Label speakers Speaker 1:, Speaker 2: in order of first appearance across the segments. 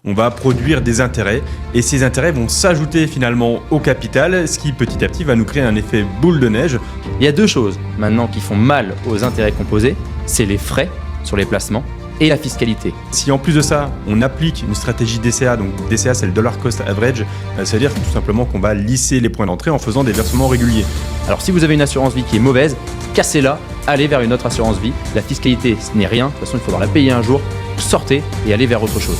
Speaker 1: on va produire des intérêts et ces intérêts vont s'ajouter finalement au capital, ce qui petit à petit va nous créer un effet boule de neige.
Speaker 2: Il y a deux choses maintenant qui font mal aux intérêts composés, c'est les frais sur les placements et la fiscalité.
Speaker 1: Si en plus de ça, on applique une stratégie DCA, donc DCA c'est le dollar cost average, c'est-à-dire tout simplement qu'on va lisser les points d'entrée en faisant des versements réguliers.
Speaker 2: Alors si vous avez une assurance vie qui est mauvaise, cassez-la, allez vers une autre assurance vie. La fiscalité, ce n'est rien, de toute façon il faudra la payer un jour, sortez et allez vers autre chose.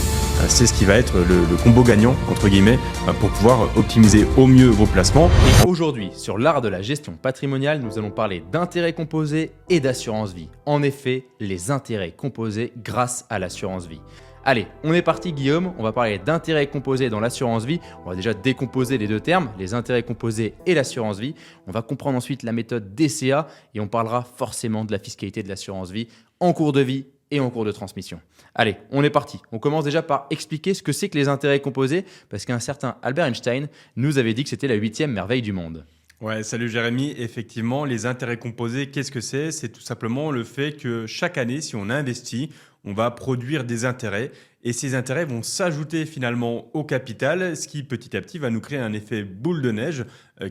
Speaker 1: C'est ce qui va être le combo gagnant, entre guillemets, pour pouvoir optimiser au mieux vos placements.
Speaker 2: Et aujourd'hui, sur l'art de la gestion patrimoniale, nous allons parler d'intérêts composés et d'assurance vie. En effet, les intérêts composés grâce à l'assurance vie. Allez, on est parti Guillaume, on va parler d'intérêts composés dans l'assurance vie. On va déjà décomposer les deux termes, les intérêts composés et l'assurance vie. On va comprendre ensuite la méthode DCA et on parlera forcément de la fiscalité de l'assurance vie en cours de vie et en cours de transmission. Allez, on est parti. On commence déjà par expliquer ce que c'est que les intérêts composés parce qu'un certain Albert Einstein nous avait dit que c'était la 8e merveille du monde.
Speaker 1: Ouais, salut Jérémy. Effectivement, les intérêts composés, qu'est-ce que c'est? C'est tout simplement le fait que chaque année, si on investit, on va produire des intérêts et ces intérêts vont s'ajouter finalement au capital, ce qui petit à petit va nous créer un effet boule de neige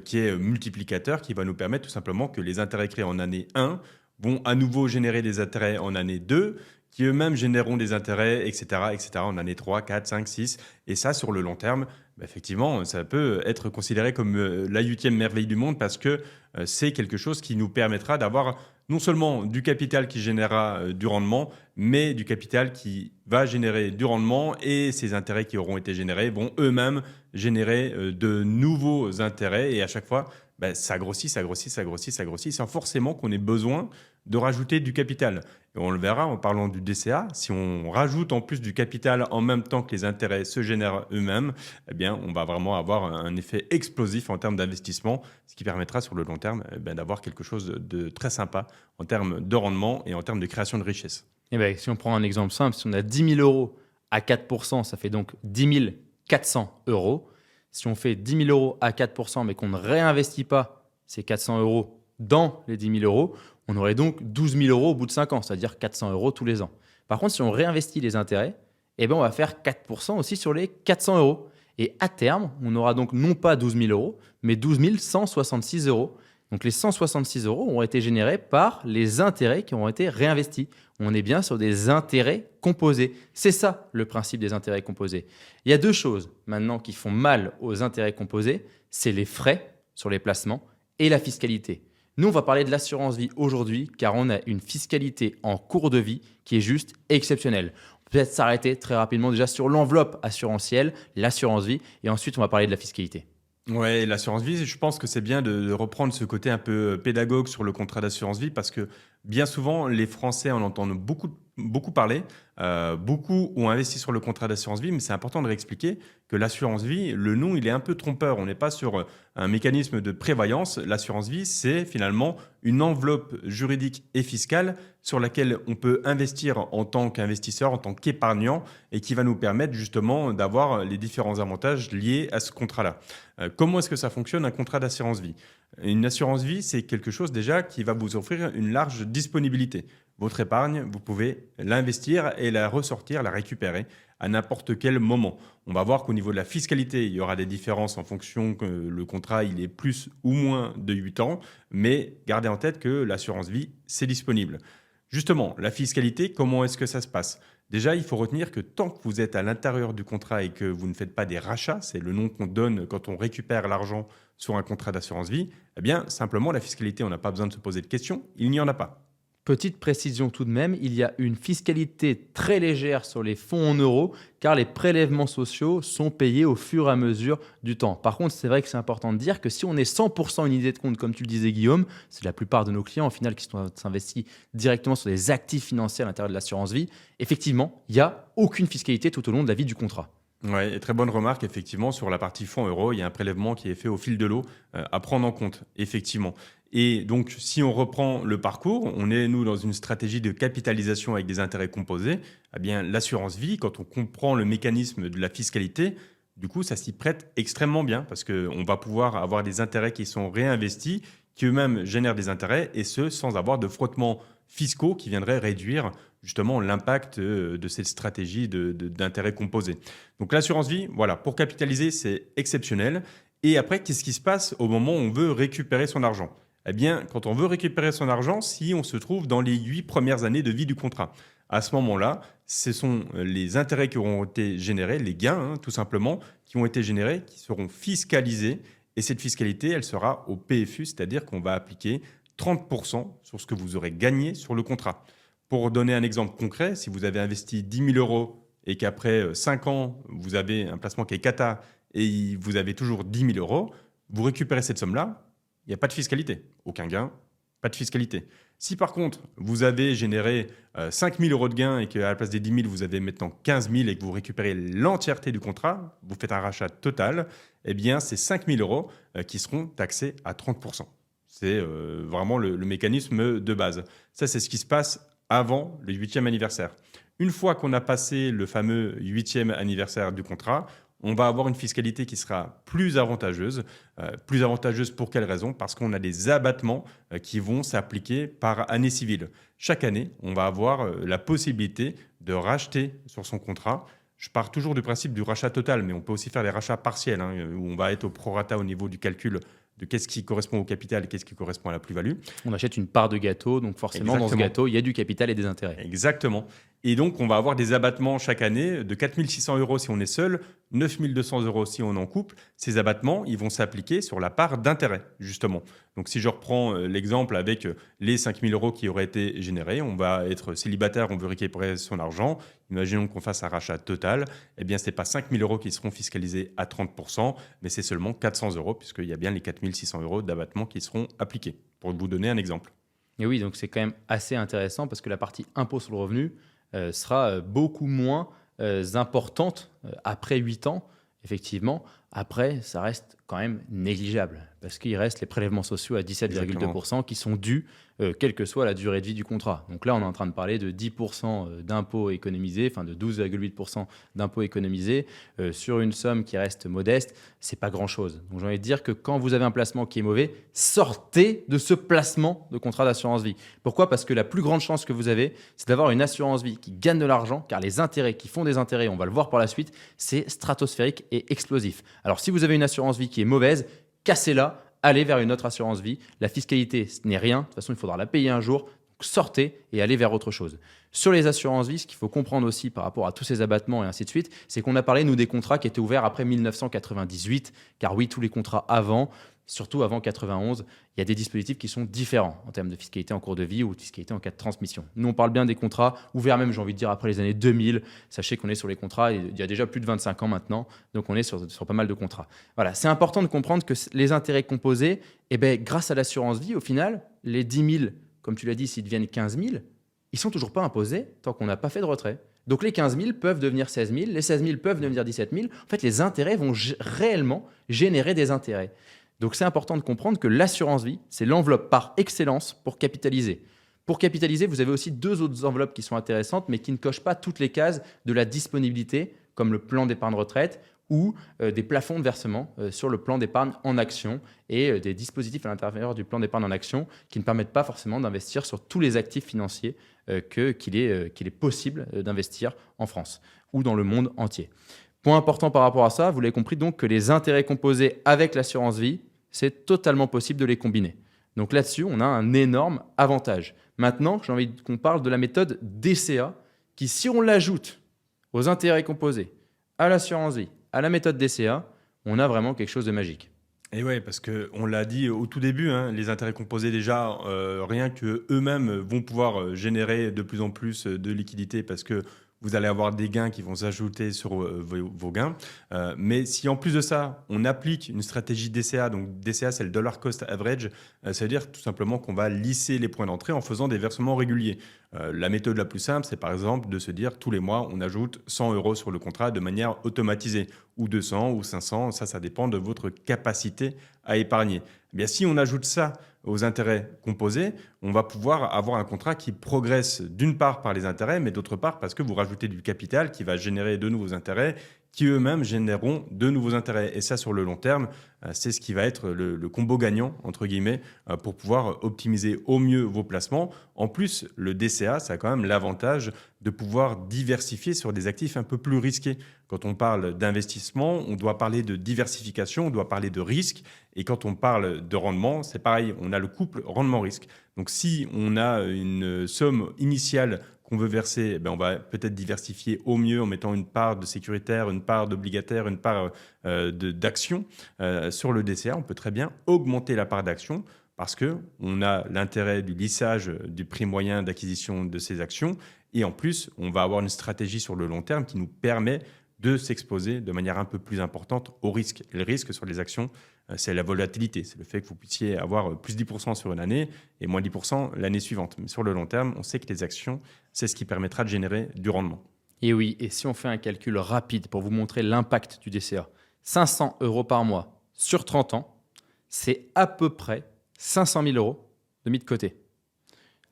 Speaker 1: qui est multiplicateur, qui va nous permettre tout simplement que les intérêts créés en année 1 vont à nouveau générer des intérêts en année 2, qui eux-mêmes généreront des intérêts, etc., en année 3, 4, 5, 6. Et ça, sur le long terme, effectivement, ça peut être considéré comme la 8e merveille du monde parce que c'est quelque chose qui nous permettra d'avoir non seulement du capital qui générera du rendement, mais du capital qui va générer du rendement et ces intérêts qui auront été générés vont eux-mêmes générer de nouveaux intérêts et à chaque fois, ça grossit, sans forcément qu'on ait besoin de rajouter du capital. Et on le verra en parlant du DCA, si on rajoute en plus du capital en même temps que les intérêts se génèrent eux-mêmes, eh bien, on va vraiment avoir un effet explosif en termes d'investissement, ce qui permettra sur le long terme d'avoir quelque chose de très sympa en termes de rendement et en termes de création de richesse.
Speaker 2: Et bien, si on prend un exemple simple, si on a 10 000 euros à 4%, ça fait donc 10 400 euros. Si on fait 10 000 euros à 4%, mais qu'on ne réinvestit pas ces 400 euros dans les 10 000 euros, on aurait donc 12 000 euros au bout de 5 ans, c'est-à-dire 400 euros tous les ans. Par contre, si on réinvestit les intérêts, eh ben on va faire 4% aussi sur les 400 euros. Et à terme, on aura donc non pas 12 000 euros, mais 12 166 euros. Donc les 166 euros ont été générés par les intérêts qui ont été réinvestis. On est bien sur des intérêts composés. C'est ça le principe des intérêts composés. Il y a deux choses maintenant qui font mal aux intérêts composés, c'est les frais sur les placements et la fiscalité. Nous, on va parler de l'assurance vie aujourd'hui car on a une fiscalité en cours de vie qui est juste exceptionnelle. On peut peut-être s'arrêter très rapidement déjà sur l'enveloppe assurantielle, l'assurance vie, et ensuite on va parler de la fiscalité.
Speaker 1: Ouais, l'assurance vie, je pense que c'est bien de reprendre ce côté un peu pédagogue sur le contrat d'assurance vie parce que bien souvent, les Français en entendent beaucoup parler. Beaucoup ont investi sur le contrat d'assurance vie, mais c'est important de réexpliquer que l'assurance vie, le nom, il est un peu trompeur. On n'est pas sur un mécanisme de prévoyance. L'assurance vie, c'est finalement une enveloppe juridique et fiscale sur laquelle on peut investir en tant qu'investisseur, en tant qu'épargnant, et qui va nous permettre justement d'avoir les différents avantages liés à ce contrat-là. Comment est-ce que ça fonctionne un contrat d'assurance vie? Une assurance vie, c'est quelque chose déjà qui va vous offrir une large disponibilité. Votre épargne, vous pouvez l'investir et la ressortir, la récupérer à n'importe quel moment. On va voir qu'au niveau de la fiscalité, il y aura des différences en fonction que le contrat il est plus ou moins de 8 ans, mais gardez en tête que l'assurance vie, c'est disponible. Justement, la fiscalité, comment est-ce que ça se passe? Déjà, il faut retenir que tant que vous êtes à l'intérieur du contrat et que vous ne faites pas des rachats, c'est le nom qu'on donne quand on récupère l'argent sur un contrat d'assurance vie, eh bien, simplement, la fiscalité, on n'a pas besoin de se poser de questions, il n'y en a pas.
Speaker 2: Petite précision tout de même, il y a une fiscalité très légère sur les fonds en euros car les prélèvements sociaux sont payés au fur et à mesure du temps. Par contre, c'est vrai que c'est important de dire que si on est 100% unité de compte, comme tu le disais Guillaume, c'est la plupart de nos clients au final qui sont investis directement sur des actifs financiers à l'intérieur de l'assurance vie, effectivement, il n'y a aucune fiscalité tout au long de la vie du contrat.
Speaker 1: Ouais, et très bonne remarque, effectivement, sur la partie fonds euros, il y a un prélèvement qui est fait au fil de l'eau à prendre en compte, effectivement. Et donc, si on reprend le parcours, on est, nous, dans une stratégie de capitalisation avec des intérêts composés. Eh bien, l'assurance vie, quand on comprend le mécanisme de la fiscalité, du coup, ça s'y prête extrêmement bien parce qu'on va pouvoir avoir des intérêts qui sont réinvestis, qui eux-mêmes génèrent des intérêts, et ce, sans avoir de frottements fiscaux qui viendraient réduire justement l'impact de cette stratégie d'intérêt composé. Donc l'assurance vie, voilà, pour capitaliser, c'est exceptionnel. Et après, qu'est-ce qui se passe au moment où on veut récupérer son argent? Eh bien, quand on veut récupérer son argent, si on se trouve dans les 8 premières années de vie du contrat, à ce moment-là, ce sont les intérêts qui auront été générés, les gains tout simplement, qui ont été générés, qui seront fiscalisés. Et cette fiscalité, elle sera au PFU, c'est-à-dire qu'on va appliquer 30% sur ce que vous aurez gagné sur le contrat. Pour donner un exemple concret, si vous avez investi 10 000 euros et qu'après 5 ans, vous avez un placement qui est cata et vous avez toujours 10 000 euros, vous récupérez cette somme-là, il n'y a pas de fiscalité. Aucun gain, pas de fiscalité. Si par contre, vous avez généré 5 000 euros de gains et qu'à la place des 10 000, vous avez maintenant 15 000 et que vous récupérez l'entièreté du contrat, vous faites un rachat total, eh bien, c'est 5 000 euros qui seront taxés à 30%. C'est vraiment le mécanisme de base. Ça, c'est ce qui se passe avant le 8e anniversaire. Une fois qu'on a passé le fameux 8e anniversaire du contrat, on va avoir une fiscalité qui sera plus avantageuse. Plus avantageuse pour quelle raison? Parce qu'on a des abattements qui vont s'appliquer par année civile. Chaque année, on va avoir la possibilité de racheter sur son contrat. Je pars toujours du principe du rachat total, mais on peut aussi faire des rachats partiels, où on va être au prorata au niveau du calcul de qu'est-ce qui correspond au capital et qu'est-ce qui correspond à la plus-value.
Speaker 2: On achète une part de gâteau, donc forcément,
Speaker 1: Exactement.
Speaker 2: dans ce gâteau, il y a du capital et des intérêts.
Speaker 1: Exactement. Et donc, on va avoir des abattements chaque année de 4 600 euros si on est seul, 9 200 euros si on est en couple. Ces abattements, ils vont s'appliquer sur la part d'intérêt, justement. Donc, si je reprends l'exemple avec les 5 000 euros qui auraient été générés, on va être célibataire, on veut récupérer son argent. Imaginons qu'on fasse un rachat total. Eh bien, ce n'est pas 5 000 euros qui seront fiscalisés à 30%, mais c'est seulement 400 euros, puisqu'il y a bien les 4 600 euros d'abattement qui seront appliqués, pour vous donner un exemple.
Speaker 2: Et oui, donc c'est quand même assez intéressant parce que la partie impôt sur le revenu sera beaucoup moins importante après 8 ans. Effectivement, après, ça reste quand même négligeable parce qu'il reste les prélèvements sociaux à 17,2% qui sont dus, quelle que soit la durée de vie du contrat. Donc là, on est en train de parler de 10% d'impôts économisés, enfin de 12,8% d'impôts économisés sur une somme qui reste modeste. C'est pas grand-chose. Donc j'ai envie de dire que quand vous avez un placement qui est mauvais, sortez de ce placement de contrat d'assurance vie. Pourquoi? Parce que la plus grande chance que vous avez, c'est d'avoir une assurance vie qui gagne de l'argent, car les intérêts qui font des intérêts, on va le voir par la suite, c'est stratosphérique et explosif. Alors si vous avez une assurance vie qui est mauvaise, cassez-la, allez vers une autre assurance vie. La fiscalité, ce n'est rien. De toute façon, il faudra la payer un jour. Donc, sortez et allez vers autre chose. Sur les assurances vie, ce qu'il faut comprendre aussi par rapport à tous ces abattements et ainsi de suite, c'est qu'on a parlé, nous, des contrats qui étaient ouverts après 1998. Car oui, tous les contrats avant, surtout avant 91, il y a des dispositifs qui sont différents en termes de fiscalité en cours de vie ou de fiscalité en cas de transmission. Nous, on parle bien des contrats ouverts même, j'ai envie de dire, après les années 2000. Sachez qu'on est sur les contrats, il y a déjà plus de 25 ans maintenant, donc on est sur pas mal de contrats. Voilà, c'est important de comprendre que les intérêts composés, grâce à l'assurance vie, au final, les 10 000, comme tu l'as dit, s'ils deviennent 15 000, ils ne sont toujours pas imposés tant qu'on n'a pas fait de retrait. Donc les 15 000 peuvent devenir 16 000, les 16 000 peuvent devenir 17 000. En fait, les intérêts vont réellement générer des intérêts. Donc, c'est important de comprendre que l'assurance vie, c'est l'enveloppe par excellence pour capitaliser. Pour capitaliser, vous avez aussi 2 autres enveloppes qui sont intéressantes, mais qui ne cochent pas toutes les cases de la disponibilité, comme le plan d'épargne retraite ou des plafonds de versement sur le plan d'épargne en action et des dispositifs à l'intérieur du plan d'épargne en action qui ne permettent pas forcément d'investir sur tous les actifs financiers qu'il est possible d'investir en France ou dans le monde entier. Point important par rapport à ça, vous l'avez compris donc que les intérêts composés avec l'assurance vie, c'est totalement possible de les combiner. Donc là-dessus, on a un énorme avantage. Maintenant, j'ai envie qu'on parle de la méthode DCA qui, si on l'ajoute aux intérêts composés, à l'assurance vie, à la méthode DCA, on a vraiment quelque chose de magique.
Speaker 1: Et ouais, parce qu'on l'a dit au tout début, les intérêts composés déjà, rien qu'eux-mêmes vont pouvoir générer de plus en plus de liquidités parce que vous allez avoir des gains qui vont s'ajouter sur vos gains. Mais si en plus de ça, on applique une stratégie DCA, donc DCA c'est le dollar cost average, ça veut dire tout simplement qu'on va lisser les points d'entrée en faisant des versements réguliers. La méthode la plus simple, c'est par exemple de se dire tous les mois, on ajoute 100 euros sur le contrat de manière automatisée, ou 200 ou 500, ça dépend de votre capacité à épargner. Eh bien, si on ajoute ça aux intérêts composés, on va pouvoir avoir un contrat qui progresse d'une part par les intérêts, mais d'autre part parce que vous rajoutez du capital qui va générer de nouveaux intérêts, qui eux-mêmes généreront de nouveaux intérêts. Et ça, sur le long terme, c'est ce qui va être le combo gagnant, entre guillemets, pour pouvoir optimiser au mieux vos placements. En plus, le DCA, ça a quand même l'avantage de pouvoir diversifier sur des actifs un peu plus risqués. Quand on parle d'investissement, on doit parler de diversification, on doit parler de risque. Et quand on parle de rendement, c'est pareil, on a le couple rendement-risque. Donc si on a une somme initiale qu'on veut verser, eh ben on va peut-être diversifier au mieux en mettant une part de sécuritaire, une part d'obligataire, une part d'action. Sur le DCA, on peut très bien augmenter la part d'action parce qu'on a l'intérêt du lissage du prix moyen d'acquisition de ces actions. Et en plus, on va avoir une stratégie sur le long terme qui nous permet de s'exposer de manière un peu plus importante au risque. Et le risque sur les actions, c'est la volatilité. C'est le fait que vous puissiez avoir plus 10% sur une année et moins 10% l'année suivante. Mais sur le long terme, on sait que les actions, c'est ce qui permettra de générer du rendement.
Speaker 2: Et oui, et si on fait un calcul rapide pour vous montrer l'impact du DCA, 500 € par mois sur 30 ans, c'est à peu près 500 000 € de mis de côté.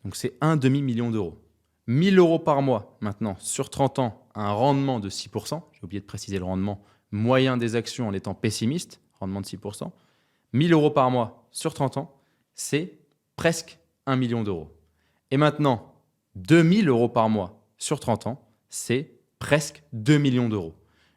Speaker 2: Donc c'est un demi-million d'euros. 1 000 € par mois maintenant sur 30 ans, un rendement de 6%. J'ai oublié de préciser le rendement moyen des actions en étant pessimiste, rendement de 6%. 1 000 € par mois sur 30 ans, c'est presque 1 million d'euros. Et maintenant, 2 000 € par mois sur 30 ans, c'est presque 2 millions d'euros.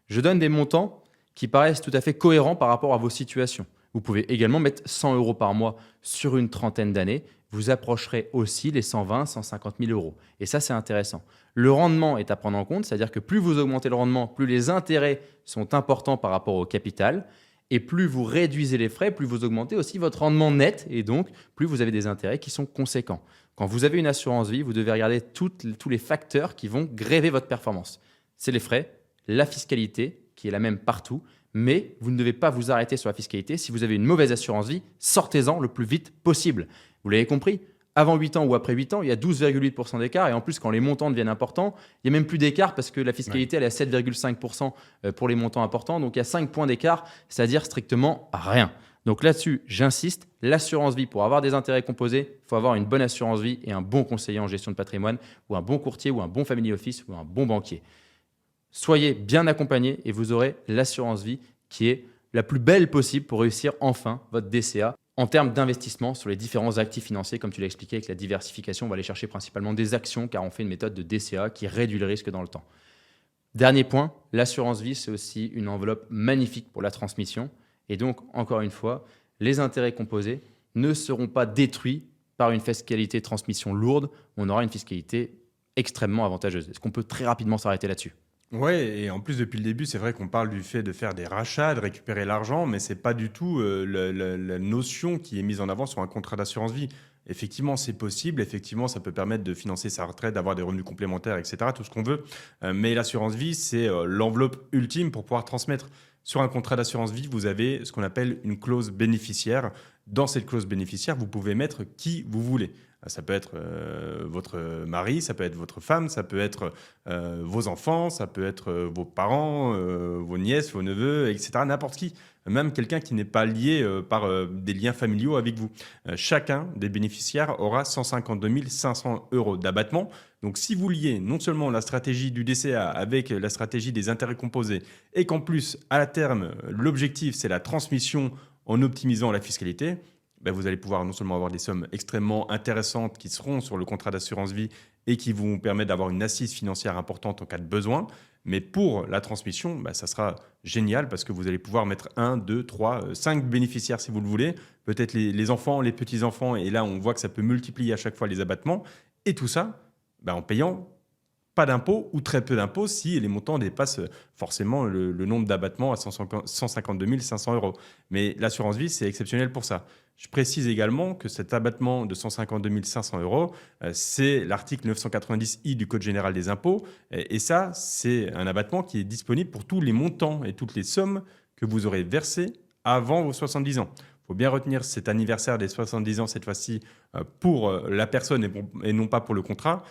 Speaker 2: Je donne des montants qui paraissent tout à fait cohérents par rapport à vos situations. Vous pouvez également mettre 100 € par mois sur une trentaine d'années. Vous approcherez aussi les 120 000, 150 000 €. Et ça, c'est intéressant. Le rendement est à prendre en compte, c'est-à-dire que plus vous augmentez le rendement, plus les intérêts sont importants par rapport au capital. Et plus vous réduisez les frais, plus vous augmentez aussi votre rendement net. Et donc, plus vous avez des intérêts qui sont conséquents. Quand vous avez une assurance vie, vous devez regarder tous les facteurs qui vont gréver votre performance. C'est les frais, la fiscalité, qui est la même partout. Mais vous ne devez pas vous arrêter sur la fiscalité. Si vous avez une mauvaise assurance vie, sortez-en le plus vite possible. Vous l'avez compris, avant 8 ans ou après 8 ans, il y a 12,8% d'écart. Et en plus, quand les montants deviennent importants, il n'y a même plus d'écart parce que la fiscalité, elle est à 7,5% pour les montants importants. Donc, il y a 5 points d'écart, c'est-à-dire strictement rien. Donc là-dessus, j'insiste, l'assurance vie, pour avoir des intérêts composés, il faut avoir une bonne assurance vie et un bon conseiller en gestion de patrimoine ou un bon courtier ou un bon family office ou un bon banquier. Soyez bien accompagné et vous aurez l'assurance vie qui est la plus belle possible pour réussir enfin votre DCA en termes d'investissement sur les différents actifs financiers. Comme tu l'as expliqué avec la diversification, on va aller chercher principalement des actions car on fait une méthode de DCA qui réduit le risque dans le temps. Dernier point, l'assurance vie, c'est aussi une enveloppe magnifique pour la transmission. Et donc, encore une fois, les intérêts composés ne seront pas détruits par une fiscalité de transmission lourde. On aura une fiscalité extrêmement avantageuse. Est-ce qu'on peut très rapidement s'arrêter là-dessus ?
Speaker 1: Ouais, et en plus, depuis le début, c'est vrai qu'on parle du fait de faire des rachats, de récupérer l'argent, mais c'est pas du tout la notion qui est mise en avant sur un contrat d'assurance vie. Effectivement, c'est possible. Effectivement, ça peut permettre de financer sa retraite, d'avoir des revenus complémentaires, etc., tout ce qu'on veut. Mais l'assurance vie, c'est l'enveloppe ultime pour pouvoir transmettre. Sur un contrat d'assurance vie, vous avez ce qu'on appelle une clause bénéficiaire. Dans cette clause bénéficiaire, vous pouvez mettre qui vous voulez. Ça peut être votre mari, ça peut être votre femme, ça peut être vos enfants, ça peut être vos parents, vos nièces, vos neveux, etc. N'importe qui, même quelqu'un qui n'est pas lié par des liens familiaux avec vous. Chacun des bénéficiaires aura 152 500 € d'abattement. Donc si vous liez non seulement la stratégie du DCA avec la stratégie des intérêts composés et qu'en plus, à terme, l'objectif, c'est la transmission en optimisant la fiscalité, ben vous allez pouvoir non seulement avoir des sommes extrêmement intéressantes qui seront sur le contrat d'assurance vie et qui vont permettre d'avoir une assise financière importante en cas de besoin, mais pour la transmission, ben ça sera génial parce que vous allez pouvoir mettre 1, 2, 3, 5 bénéficiaires si vous le voulez, peut-être les enfants, les petits-enfants, et là on voit que ça peut multiplier à chaque fois les abattements, et tout ça ben en payant pas d'impôts ou très peu d'impôts si les montants dépassent forcément le nombre d'abattements à 152 500 €. Mais l'assurance vie, c'est exceptionnel pour ça. Je précise également que cet abattement de 152 500 €, c'est l'article 990I du Code général des impôts. Et ça, c'est un abattement qui est disponible pour tous les montants et toutes les sommes que vous aurez versées avant vos 70 ans. Il faut bien retenir cet anniversaire des 70 ans, cette fois-ci, pour la personne et non pas pour le contrat.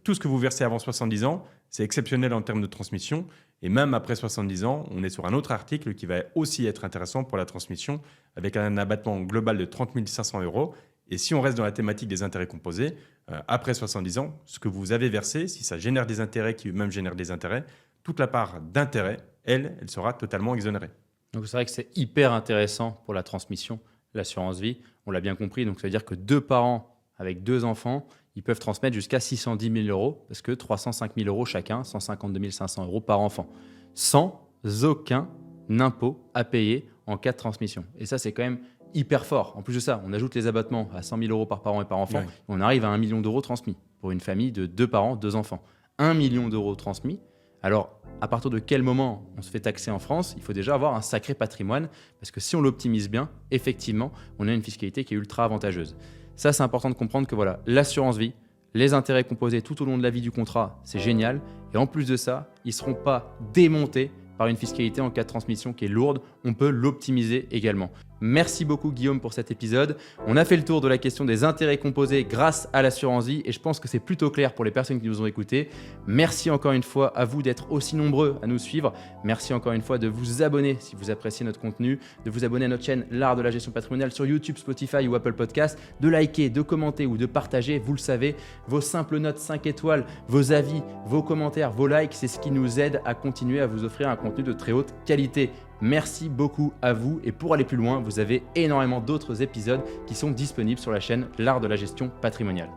Speaker 1: Tout ce que vous versez avant 70 ans, c'est exceptionnel en termes de transmission. Et même après 70 ans, on est sur un autre article qui va aussi être intéressant pour la transmission, avec un abattement global de 30 500 €. Et si on reste dans la thématique des intérêts composés, après 70 ans, ce que vous avez versé, si ça génère des intérêts qui eux-mêmes génèrent des intérêts, toute la part d'intérêt, elle sera totalement exonérée.
Speaker 2: Donc c'est vrai que c'est hyper intéressant pour la transmission, l'assurance vie. On l'a bien compris, donc ça veut dire que 2 parents avec 2 enfants, ils peuvent transmettre jusqu'à 610 000 euros, parce que 305 000 euros chacun, 152 500 euros par enfant, sans aucun impôt à payer en cas de transmission. Et ça, c'est quand même hyper fort. En plus de ça, on ajoute les abattements à 100 000 euros par parent et par enfant,
Speaker 1: Ouais.
Speaker 2: et on arrive à 1 million d'euros transmis pour une famille de 2 parents, 2 enfants. 1 million d'euros transmis. Alors, à partir de quel moment on se fait taxer en France? Il faut déjà avoir un sacré patrimoine, parce que si on l'optimise bien, effectivement, on a une fiscalité qui est ultra avantageuse. Ça, c'est important de comprendre que voilà, l'assurance vie, les intérêts composés tout au long de la vie du contrat, c'est génial. Et en plus de ça, ils ne seront pas démontés par une fiscalité en cas de transmission qui est lourde. On peut l'optimiser également. Merci beaucoup Guillaume pour cet épisode. On a fait le tour de la question des intérêts composés grâce à l'assurance vie et je pense que c'est plutôt clair pour les personnes qui nous ont écoutés. Merci encore une fois à vous d'être aussi nombreux à nous suivre. Merci encore une fois de vous abonner si vous appréciez notre contenu, de vous abonner à notre chaîne L'Art de la gestion patrimoniale sur YouTube, Spotify ou Apple Podcast, de liker, de commenter ou de partager. Vous le savez, vos simples notes 5 étoiles, vos avis, vos commentaires, vos likes, c'est ce qui nous aide à continuer à vous offrir un contenu de très haute qualité. Merci beaucoup à vous et pour aller plus loin, vous avez énormément d'autres épisodes qui sont disponibles sur la chaîne L'Art de la gestion patrimoniale.